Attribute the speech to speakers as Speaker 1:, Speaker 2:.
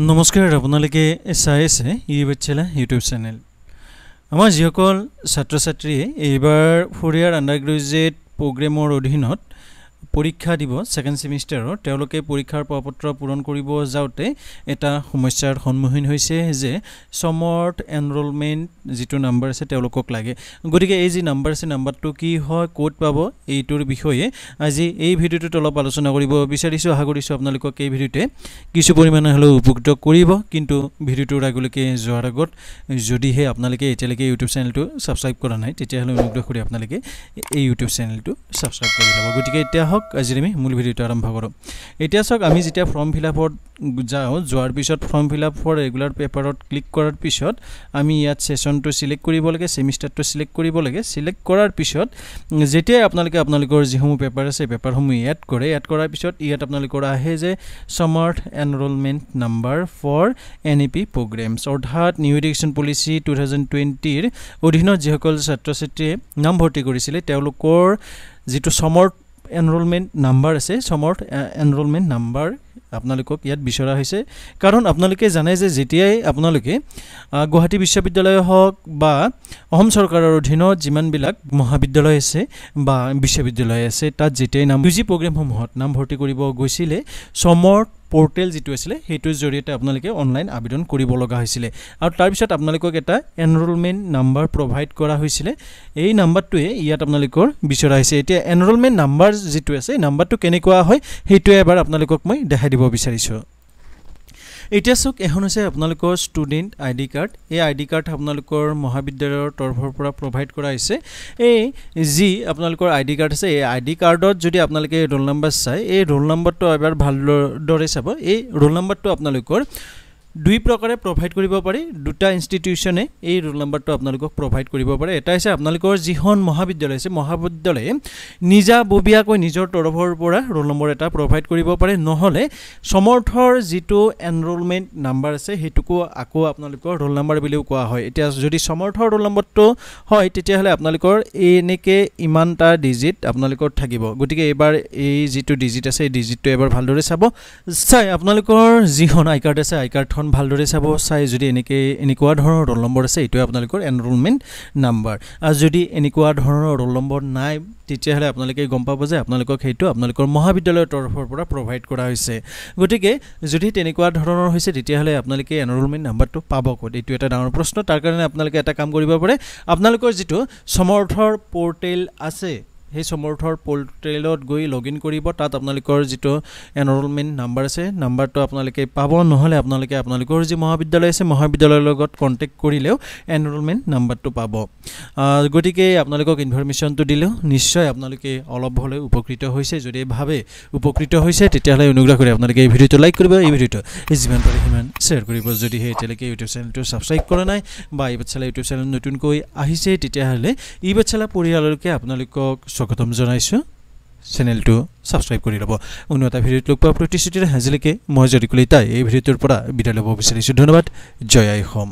Speaker 1: নমস্কাৰ আপোনালোকে চাই আছে ইউবেটচেলা ইউটিউব চেনেল আমাৰ যিসকল ছাত্ৰ ছাত্ৰীয়ে এইবাৰ 4 ইয়াৰ আন্ডাৰ গ্ৰেজুৱেট প্ৰগ্ৰামৰ অধীনত পৰীক্ষা দিব সেকেন্ড সেমিষ্টাৰৰ তেওঁলোকে পৰীক্ষাৰ প্ৰপত্ৰ পূৰণ কৰিব যাওতে এটা সমস্যাৰ সন্মুখীন হৈছে যে সমৰ্থ এনৰোলমেন্ট যেটো নম্বৰ আছে তেওঁলোকক লাগে গতিকে এই যে নম্বৰ আছে নম্বৰটো কি হয় কোড পাব এইটোৰ বিষয়ে আজি এই ভিডিওটোত অলপ আলোচনা কৰিব বিচাৰিছো আশা কৰিছো আপোনালোকক এই ভিডিওতে কিছু পৰিমাণে হলো উপকৃত কৰিব কিন্তু ভিডিওটোৰ আগলৈকে যোৱাৰ আগত যদিহে আপোনালোকে এতিয়ালৈকে ইউটিউব চেনেলটো সাবস্ক্ৰাইব কৰা নাই তেতিয়া হলে অনুগ্ৰহ কৰি আপোনালোকে এই ইউটিউব চেনেলটো সাবস্ক্ৰাইব কৰি ল'ব গতিকে এতিয়া আজি আমি মূল ভিডিওটো আৰম্ভ কৰো এতিয়া সক আমি যেতিয়া ফৰ্ম ফিলআপত যাও যোৱাৰ পিছত ফৰ্ম ফিলআপ ফৰ ৰেগুলাৰ পেপাৰত ক্লিক কৰাৰ পিছত আমি ইয়াত সেশনটো সিলেক্ট কৰিব লাগে সেমিষ্টাৰটো সিলেক্ট কৰিব লাগে সিলেক্ট কৰাৰ পিছত যেতিয়া আপোনালোকৰ যিসমূহ পেপাৰ আছে পেপাৰসমূহ এড কৰাৰ পিছত ইয়াত আপোনালোকৰ আহে যে Samarth enrolment number for NEP programmes অৰ্থাৎ নিউ এডুকেশ্যন পলিচি 2020 ৰ অধীনত যিসকল ছাত্ৰ ছাত্ৰীয়ে নাম ভৰ্তি কৰিছিলে তেওঁলোকৰ যেটো সমৰ্থ এনৰোলমেন্ট নাম্বাৰ আছে সমৰ্থ এনৰোলমেন্ট নাম্বাৰ আপোনালোকক ইয়াত বিচৰা হৈছে কাৰণ আপোনালোকে জানে যে যেতিয়াই আপোনালোকে গুৱাহাটী বিশ্ববিদ্যালয় হওক বা অসম চৰকাৰৰ অধীনত যিমান বিলাক মহাবিদ্যালয় আছে বা বিশ্ববিদ্যালয় আছে তাত যেতিয়াই নাম ইউজি প্ৰগ্ৰামসমূহত নাম ভৰ্তি কৰিব গৈছিলে সমৰ্থ পোৰ্টেল যেটো আছিল হেতুৰ জৰিয়তে আপোনালোকে অনলাইন আবেদন কৰিব লগা হৈছিল আৰু তাৰ পিছত আপোনালোকক এটা এনৰোলমেন্ট নাম্বাৰ প্ৰভাইড কৰা হৈছিল এই নাম্বাৰটোৱে ইয়াত আপোনালোকৰ বিচৰা হৈছে এতিয়া এনৰোলমেন্ট নাম্বাৰ যেটো আছে নাম্বাৰটো কেনেকুৱা হয় হেতুৱে এবাৰ আপোনালোকক মই দেখাই দিব বিচাৰিছো এতিয়া সক এখন আছে আপোনালোকৰ ষ্টুডেন্ট আইডি কাৰ্ড এই আইডি কাৰ্ড আপোনালোকৰ মহাবিদ্যালয়ৰ তৰফৰ পৰা প্ৰভাইড কৰা হৈছে এই জি আপোনালোকৰ আইডি কাৰ্ড আছে এই আইডি কাৰ্ডত যদি আপোনালোকে ৰোল নম্বৰ চাই এই ৰোল নম্বৰটো এবাৰ ভালদৰে চাব এই ৰোল নম্বৰটো আপোনালোকৰ দুই প্ৰকাৰে প্ৰভাইড কৰিব পাৰি দুটা ইনষ্টিটিউচনে এই ৰোল নম্বৰটো আপোনালোকক প্ৰভাইড কৰিব পাৰে এটা আছে আপোনালোকৰ যিখন মহাবিদ্যালয় আছে মহাবিদ্যালয়ে নিজা ববিয়াকৈ নিজৰ তৰফৰ পৰা ৰোল নম্বৰ এটা প্ৰভাইড কৰিব পাৰে নহলে সমৰ্থৰ যেটো এনৰোলমেন্ট নাম্বাৰ আছে হেতুকো আকৌ আপোনালোকৰ ৰোল নম্বৰ বুলিও কোৱা হয় এতিয়া যদি সমৰ্থৰ ৰোল নম্বৰটো হয় তেতিয়া হলে আপোনালোকৰ এনেকে ইমানটা ডিজিট আপোনালোকৰ থাকিব গতিকে এবাৰ এই যেটো ডিজিট আছে এই ডিজিটটো এবাৰ ভালদৰে চাব চাই আপোনালোকৰ যিখন আই কাৰ্ড আছে আই কাৰ্ডখন ভালদৰে চাব চাই যদি এনেকুৱা ধৰণৰ ৰোল নম্বৰ আছে এটো আপোনালোকৰ এনৰোলমেন্ট নাম্বাৰ আৰু যদি এনেকুৱা ধৰণৰ ৰোল নম্বৰ নাই তেতিয়া হলে আপোনালোকে গম পাব যে আপোনালোকক হেতু আপোনালোকৰ মহাবিদ্যালয়ৰ তৰফৰ পৰা প্ৰভাইড কৰা হৈছে গতিকে যদি তেনেকুৱা ধৰণৰ হৈছে তেতিয়া হলে আপোনালোকে এনৰোলমেন্ট নাম্বাৰটো পাব ক'ত এটো এটা ডাঙৰ প্ৰশ্ন তাৰ কাৰণে আপোনালোকে এটা কাম কৰিব পাৰে আপোনালোকৰ যেটো সমৰ্থৰ পোৰ্টেল আছে এই সমৰ্থৰ পোৰ্টেলত গৈ লগইন কৰিব তাত আপোনালোকৰ যেটো এনৰোলমেন্ট নাম্বাৰ আছে নাম্বাৰটো আপোনালোকে পাব নহলে আপোনালোকৰ যি মহাবিদ্যালয় আছে মহাবিদ্যালয়ৰ লগত কন্টাক্ট কৰিলেও এনৰোলমেন্ট নাম্বাৰটো পাব গতিকে আপোনালোকক ইনফৰমেশনটো দিলেও নিশ্চয় আপোনালোকে অলপ হলে উপকৃত হৈছে যদি ভাবে উপকৃত হৈছে তেতিয়া হলে অনুগ্ৰহ কৰি আপোনালোকে এই ভিডিওটো লাইক কৰিব এই ভিডিওটো যিমান পাৰে সিমান শেয়াৰ কৰিব যদি হে তেলেকে ইউটিউব চেনেলটো সাবস্ক্ৰাইব কৰা নাই বা ইবেটচেলা ইউটিউব চেনেল নতুনকৈ আহিছে তেতিয়া হলে ইবেটচেলা পৰিয়াললৈকে আপোনালোকক স্বাগতম জনাইছো চেনেলটো সাবস্ক্ৰাইব কৰি লব উন্নত ভিডিওত লগ পোৱা প্ৰতিশ্ৰুতিৰে হাজিলৈকে মই যদি কলিতা এই ভিডিওটোৰ পৰা বিদায় লব বিচাৰিছো ধন্যবাদ জয় আই হোম